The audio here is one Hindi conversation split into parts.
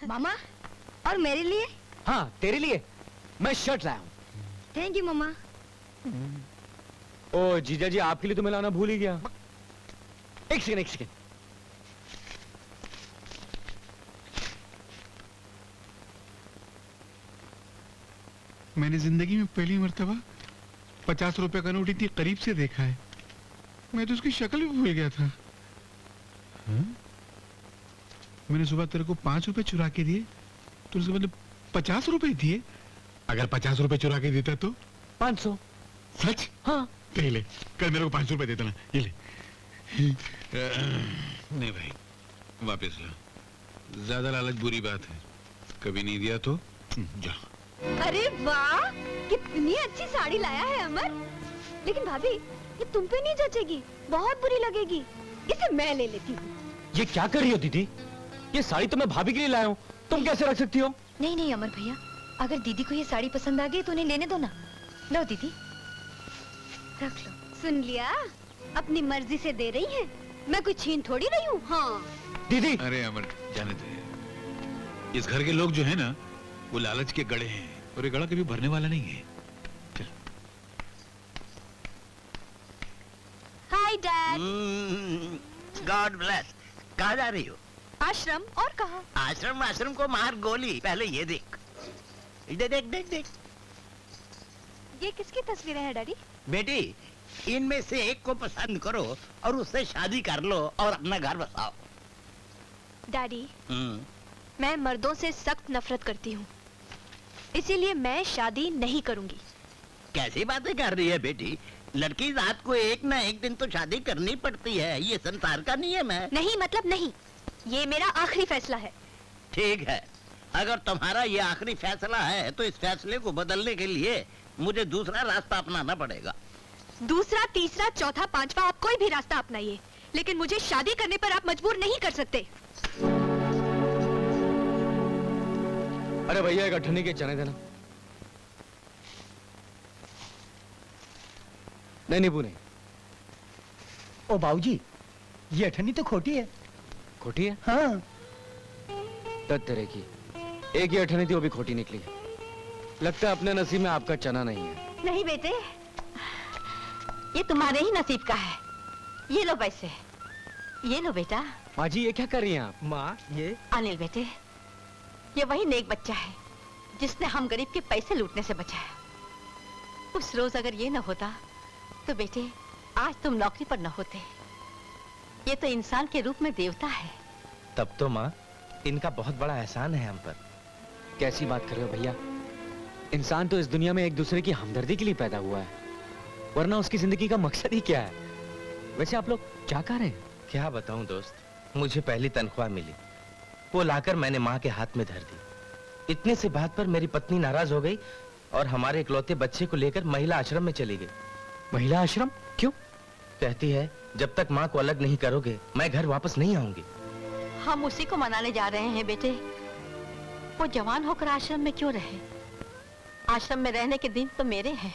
मामा, और मेरे लिए? हाँ, तेरे लिए मैं शर्ट लाया हूँ। थैंक यू मामा। ओ जीजा जी, आपके लिए तो मैं लाना भूल ही गया। एक सेकंड, एक सेकंड। मैंने जिंदगी में पहली मर्तबा 50 रुपए का नोट इतनी करीब से देखा है। मैं तो उसकी शक्ल भी भूल गया था। हाँ? मैंने सुबह तेरे को 5 रुपए चुरा के दिए, तो उसके बदले 50 रुपए दिए। अगर 50 रुपए चुरा के देता तो 500। सच? हाँ। तो ले, कल मेरे को 500 रुपए देता ना, ये ले। नहीं भाई, वापस ला। ज्यादा लालच बुरी बात है, कभी नहीं दिया तो जा। अरे वाह, कितनी अच्छी साड़ी लाया है अमर। लेकिन भाभी, ये तुम पे नहीं जचेगी, बहुत बुरी लगेगी। इसे मैं ले लेती हूँ। ये क्या कर रही हो दीदी? ये साड़ी तो मैं भाभी के लिए लाया हूँ, तुम कैसे रख सकती हो? नहीं नहीं अमर भैया, अगर दीदी को ये साड़ी पसंद आ गई तो उन्हें लेने दो ना। लो दीदी, रख लो। सुन लिया, अपनी मर्जी से दे रही है, मैं कोई छीन थोड़ी रही हूँ। हाँ दीदी। अरे अमर, जाने दे। इस घर के लोग जो है ना, वो लालच के गड़े हैं, और ये गड़ा कभी भरने वाला नहीं है। चल। Hi dad. God bless. कहाँ जा रही हो? आश्रम। और कहाँ? आश्रम आश्रम को मार गोली। पहले ये देख, देख देख देख देख। ये किसकी तस्वीरें हैं डैडी? बेटी, इनमें से एक को पसंद करो और उससे शादी कर लो और अपना घर बसाओ। डैडी, मैं मर्दों से सख्त नफरत करती हूँ, इसीलिए मैं शादी नहीं करूंगी। कैसी बातें कर रही है बेटी? लड़की जात को एक ना एक दिन तो शादी करनी पड़ती है, ये संसार का नियम है। नहीं मतलब नहीं, ये मेरा आखिरी फैसला है। ठीक है, अगर तुम्हारा ये आखिरी फैसला है तो इस फैसले को बदलने के लिए मुझे दूसरा रास्ता अपनाना पड़ेगा। दूसरा, तीसरा, चौथा, पांचवा, आप कोई भी रास्ता अपनाइए, लेकिन मुझे शादी करने पर आप मजबूर नहीं कर सकते। अरे भैया, एक अठन्नी के चने देना। नहीं नींबू नहीं। ओ बाबूजी, ये अठन्नी तो खोटी है। खोटी है? हाँ। दत्त तेरे की, एक ही अठन्नी थी, वो भी खोटी निकली। लगता है अपने नसीब में आपका चना नहीं है। नहीं बेटे, ये तुम्हारे ही नसीब का है। ये लो पैसे, ये लो बेटा। माँ जी, ये क्या कर रही हैं आप? माँ, ये अनिल बेटे, ये वही नेक बच्चा है जिसने हम गरीब के पैसे लूटने से बचाया। उस रोज अगर ये न होता तो बेटे आज तुम नौकरी पर न होते। ये तो इंसान के रूप में देवता है। तब तो माँ, इनका बहुत बड़ा एहसान है हम पर। कैसी बात कर रहे हो भैया? इंसान तो इस दुनिया में एक दूसरे की हमदर्दी के लिए पैदा हुआ है, वरना उसकी जिंदगी का मकसद ही क्या है? वैसे आप लोग क्या कर रहे हैं? क्या बताऊं दोस्त, मुझे पहली तनख्वाह मिली, वो लाकर मैंने माँ के हाथ में धर दी। इतने से बात पर मेरी पत्नी नाराज हो गई और हमारे इकलौते बच्चे को लेकर महिला आश्रम में चली गई। महिला आश्रम? क्यों? कहती है जब तक माँ को अलग नहीं करोगे मैं घर वापस नहीं आऊंगी। हम उसी को मनाने जा रहे हैं बेटे। वो जवान होकर आश्रम में क्यों रहे? आश्रम में रहने के दिन तो मेरे हैं,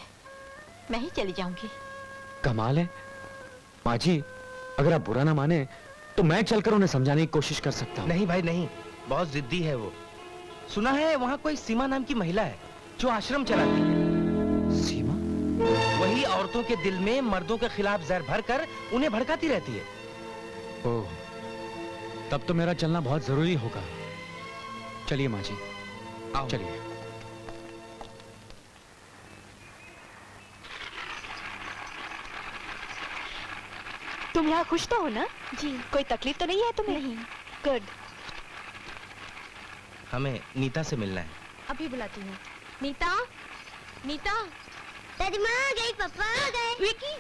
मैं ही चली जाऊंगी। कमाल है माँ जी, अगर आप बुरा ना माने तो मैं चलकर उन्हें समझाने की कोशिश कर सकता हूँ। नहीं भाई नहीं, बहुत जिद्दी है वो। सुना है वहाँ कोई सीमा नाम की महिला है जो आश्रम चलाती है। सीमा? वही औरतों के दिल में मर्दों के खिलाफ जहर भरकर उन्हें भड़काती रहती है। ओह, तब तो मेरा चलना बहुत जरूरी होगा। चलिए माँ जी, आओ। चलिए। तुम यहाँ खुश तो हो ना? जी। कोई तकलीफ तो नहीं है तुम्हें? नहीं। गुड। हमें नीता से मिलना है। अभी बुलाती हूँ। नीता, नीता। दादी माँ आ गई, पापा आ गए। विकी,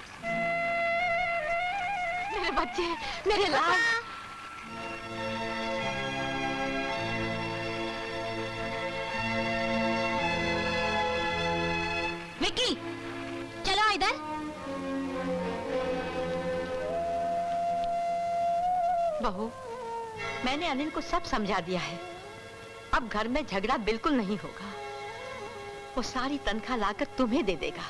मेरे बच्चे, मेरे लाल। विकी, चलो इधर। बहू, मैंने अनिल को सब समझा दिया है। अब घर में झगड़ा बिल्कुल नहीं होगा। वो सारी तनख्वाह लाकर तुम्हें दे देगा।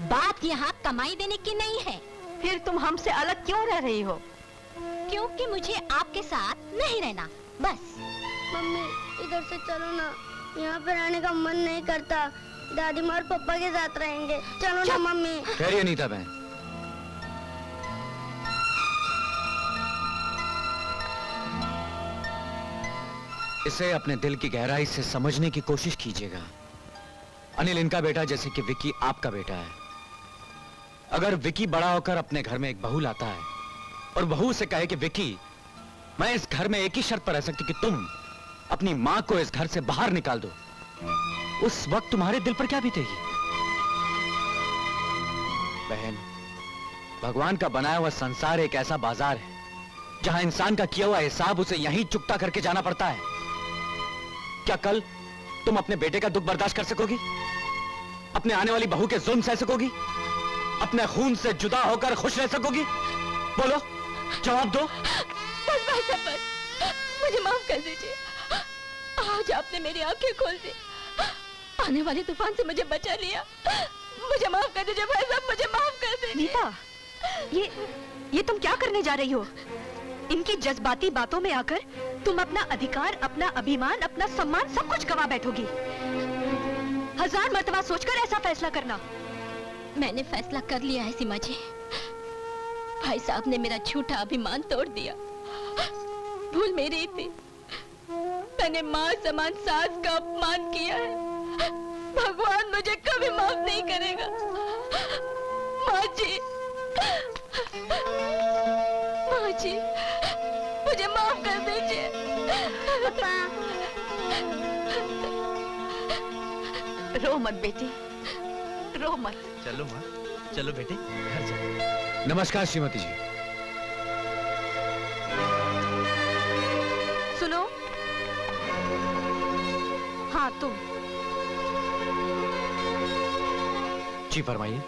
बात यहाँ कमाई देने की नहीं है। फिर तुम हमसे अलग क्यों रह रही हो? क्योंकि मुझे आपके साथ नहीं रहना, बस। मम्मी इधर से चलो ना, यहाँ पे रहने का मन नहीं करता। दादी माँ और पापा के साथ रहेंगे। चलो ना मम्मी। ठहरिए नीता बहन। इसे अपने दिल की गहराई से समझने की कोशिश कीजिएगा। अनिल इनका बेटा जैसे कि विकी आपका बेटा है। अगर विकी बड़ा होकर अपने घर में एक बहू लाता है और बहू से कहे कि विकी, मैं इस घर में एक ही शर्त पर रह सकती कि तुम अपनी मां को इस घर से बाहर निकाल दो, उस वक्त तुम्हारे दिल पर क्या बीतेगी? बहन, भगवान का बनाया हुआ संसार एक ऐसा बाजार है जहां इंसान का किया हुआ हिसाब उसे यहीं चुकता करके जाना पड़ता है। क्या कल तुम अपने बेटे का दुख बर्दाश्त कर सकोगी? अपने आने वाली बहू के जुल्म सह सकोगी? अपने खून से जुदा होकर खुश रह सकोगी? बोलो, जवाब दो। बस भाई साहब बस, मुझे माफ कर दीजिए। आज आपने मेरी आंखें खोल दी, आने वाले तूफान से मुझे बचा लिया। मुझे माफ कर दीजिए भाई साहब, मुझे माफ कर दीजिए। नीता, ये तुम क्या करने जा रही हो? इनकी जज्बाती बातों में आकर तुम अपना अधिकार, अपना अभिमान, अपना सम्मान सब कुछ गवा बैठोगी। 1000 मर्तबा सोचकर ऐसा फैसला करना। मैंने फैसला कर लिया है सीमा जी। भाई साहब ने मेरा झूठा अभिमान तोड़ दिया। भूल मेरी ही थी। मैंने माँ समान सास का अपमान किया है। भगवान मुझे कभी माफ नहीं करेगा। माँ जी, माँ जी, मुझे माफ कर दीजिए। रो मत बेटी, रो मत। चलो माँ, चलो बेटे, घर चलो। नमस्कार श्रीमती जी। सुनो, हाँ तुम। जी फरमाइए।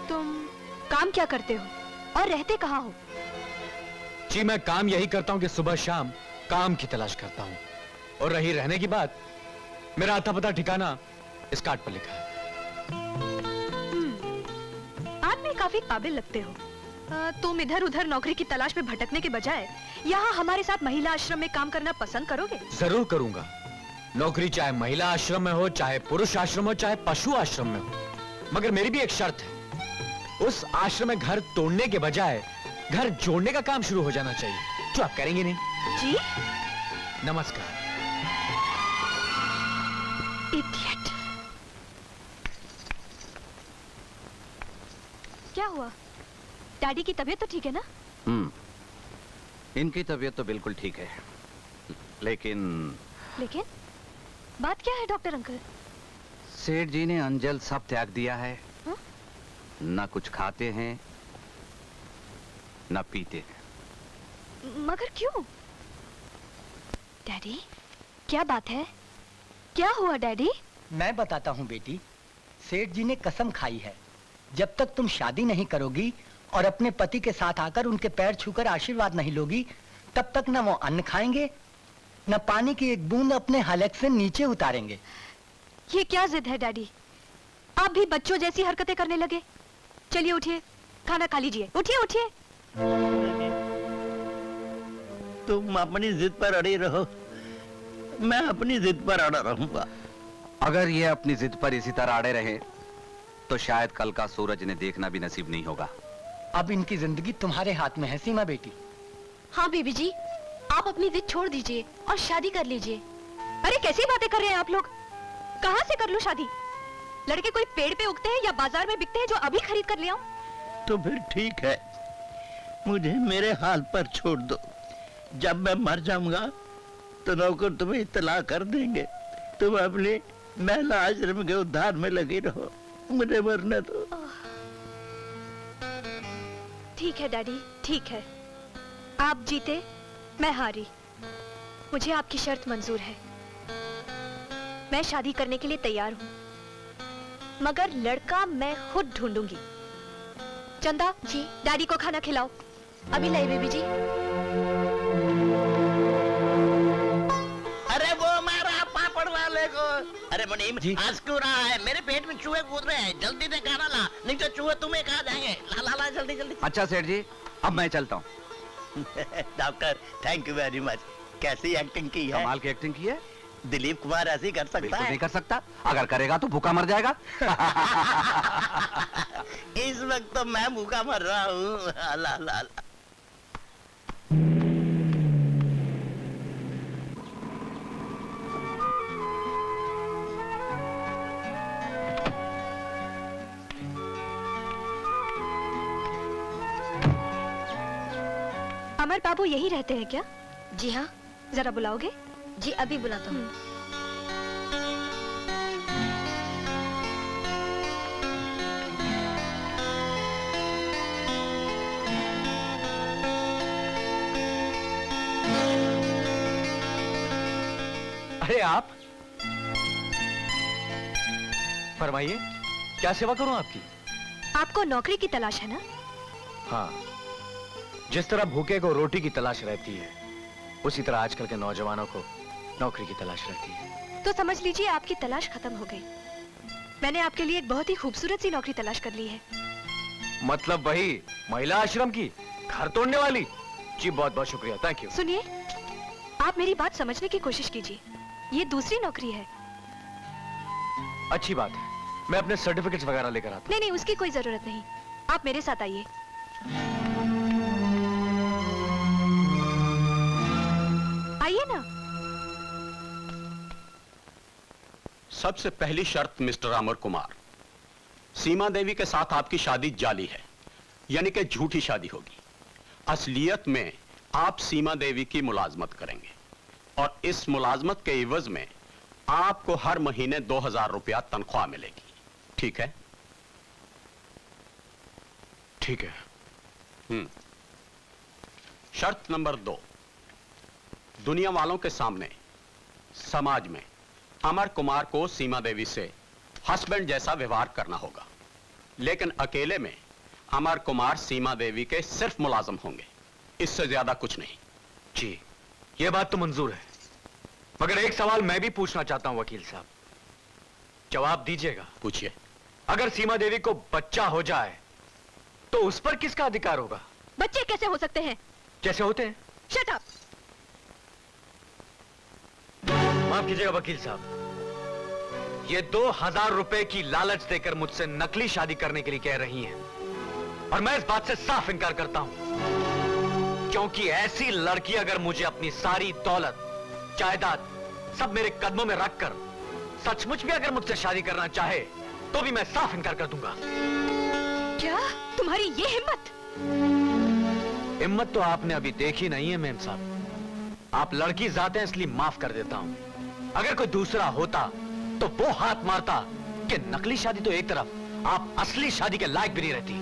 तुम काम क्या करते हो और रहते कहाँ हो? जी मैं काम यही करता हूं कि सुबह शाम काम की तलाश करता हूं, और रही रहने की बात, मेरा आता पता ठिकाना इस कार्ड पर लिखा है। आदमी काफी काबिल लगते हो। तुम इधर उधर नौकरी की तलाश में भटकने के बजाय यहाँ हमारे साथ महिला आश्रम में काम करना पसंद करोगे? जरूर करूंगा। नौकरी चाहे महिला आश्रम में हो, चाहे पुरुष आश्रम हो, चाहे पशु आश्रम में हो, मगर मेरी भी एक शर्त है। उस आश्रम में घर तोड़ने के बजाय घर जोड़ने का काम शुरू हो जाना चाहिए, जो आप करेंगे नहीं। जी? नमस्कार। इडियट। क्या हुआ? डैडी की तबीयत तो ठीक है ना? इनकी तबीयत तो बिल्कुल ठीक है, लेकिन बात क्या है डॉक्टर अंकल? सेठ जी ने अंजल सब त्याग दिया है। हा? ना कुछ खाते हैं ना पीते हैं। मगर क्यों? डैडी, क्या बात है? क्या हुआ डैडी? मैं बताता हूँ बेटी। सेठ जी ने कसम खाई है, जब तक तुम शादी नहीं करोगी और अपने पति के साथ आकर उनके पैर छूकर आशीर्वाद नहीं लोगी, तब तक न वो अन्न खाएंगे न पानी की एक बूंद अपने हलक से नीचे उतारेंगे। ये क्या जिद है डैडी? आप भी बच्चों जैसी हरकतें करने लगे। चलिए उठिए, खाना खा लीजिए। उठिए उठिए। तुम अपनी जिद पर अड़ी रहो, मैं अपनी जिद पर अड़ा रहूंगा। अगर ये अपनी जिद पर इसी तरह अड़े रहे तो शायद कल का सूरज इन्हें देखना भी नसीब नहीं होगा। अब इनकी जिंदगी तुम्हारे हाथ में है सीमा बेटी। हाँ बीबी जी, आप अपनी जिद छोड़ दीजिए और शादी कर लीजिए। अरे कैसी बातें कर रहे हैं आप लोग? कहाँ से कर लूं शादी? लड़के कोई पेड़ पे उगते हैं या बाजार में बिकते हैं जो अभी खरीद कर ले आऊं? तो फिर ठीक है, मुझे मेरे हाल पर छोड़ दो। जब मैं मर जाऊंगा तो नौकर तुम्हें इत्तला कर देंगे। तुम अपने महिला आश्रम के उद्धार में लगी रहो, मुझे मरने दो। ठीक है डैडी, ठीक है। आप जीते, मैं हारी। मुझे आपकी शर्त मंजूर है। मैं शादी करने के लिए तैयार हूँ, मगर लड़का मैं खुद ढूंढूंगी। चंदा जी, डैडी को खाना खिलाओ। अभी लाई बेबी जी। अरे वो मारा पापड़ वाले को। अरे मुनीम, आज क्यों रहा है? मेरे पेट में चूहे कूद रहे हैं, जल्दी से खाना ला, नहीं तो चूहे तुम्हें खा जाएंगे। ला ला ला, जल्दी जल्दी। अच्छा सेठ जी, अब मैं चलता हूँ। Doctor, thank you very much. कैसी एक्टिंग की है? कमाल की एक्टिंग की है। दिलीप कुमार ऐसी कर सकता बिल्कुल है? नहीं कर सकता। अगर करेगा तो भूखा मर जाएगा। इस वक्त तो मैं भूखा मर रहा हूँ। अला, अला, अला। अमर बाबू यही रहते हैं क्या? जी हाँ। जरा बुलाओगे? जी अभी बुलाता हूँ। अरे आप फरमाइए, क्या सेवा करूं आपकी? आपको नौकरी की तलाश है ना? हाँ, जिस तरह भूखे को रोटी की तलाश रहती है, उसी तरह आजकल के नौजवानों को नौकरी की तलाश रहती है। तो समझ लीजिए आपकी तलाश खत्म हो गई। मैंने आपके लिए एक बहुत ही खूबसूरत सी नौकरी तलाश कर ली है। मतलब वही महिला आश्रम की घर तोड़ने वाली? जी बहुत बहुत शुक्रिया, थैंक यू। सुनिए, आप मेरी बात समझने की कोशिश कीजिए। ये दूसरी नौकरी है। अच्छी बात है, मैं अपने सर्टिफिकेट्स वगैरह लेकर आता नहीं नहीं, उसकी कोई जरूरत नहीं। आप मेरे साथ आइए। आइए ना। सबसे पहली शर्त मिस्टर अमर कुमार, सीमा देवी के साथ आपकी शादी जाली है, यानी कि झूठी शादी होगी। असलियत में आप सीमा देवी की मुलाजमत करेंगे और इस मुलाजमत के इवज में आपको हर महीने 2000 रुपया तनख्वाह मिलेगी। ठीक है? ठीक है। शर्त नंबर 2, दुनिया वालों के सामने, समाज में अमर कुमार को सीमा देवी से हस्बैंड जैसा व्यवहार करना होगा, लेकिन अकेले में अमर कुमार सीमा देवी के सिर्फ मुलाजम होंगे, इससे ज्यादा कुछ नहीं। जी, ये बात तो मंजूर है, मगर एक सवाल मैं भी पूछना चाहता हूं वकील साहब, जवाब दीजिएगा। पूछिए। अगर सीमा देवी को बच्चा हो जाए तो उस पर किसका अधिकार होगा? बच्चे कैसे हो सकते हैं? जैसे होते हैं। Shut up. माफ कीजिएगा वकील साहब, ये 2000 रुपए की लालच देकर मुझसे नकली शादी करने के लिए कह रही हैं, और मैं इस बात से साफ इनकार करता हूं, क्योंकि ऐसी लड़की अगर मुझे अपनी सारी दौलत, जायदाद सब मेरे कदमों में रखकर सचमुच भी अगर मुझसे शादी करना चाहे तो भी मैं साफ इनकार कर दूंगा। क्या तुम्हारी ये हिम्मत? हिम्मत तो आपने अभी देखी नहीं है मेम साहब। आप लड़की जाते हैं इसलिए माफ कर देता हूं, अगर कोई दूसरा होता तो वो हाथ मारता कि नकली शादी तो एक तरफ, आप असली शादी के लायक भी नहीं रहती।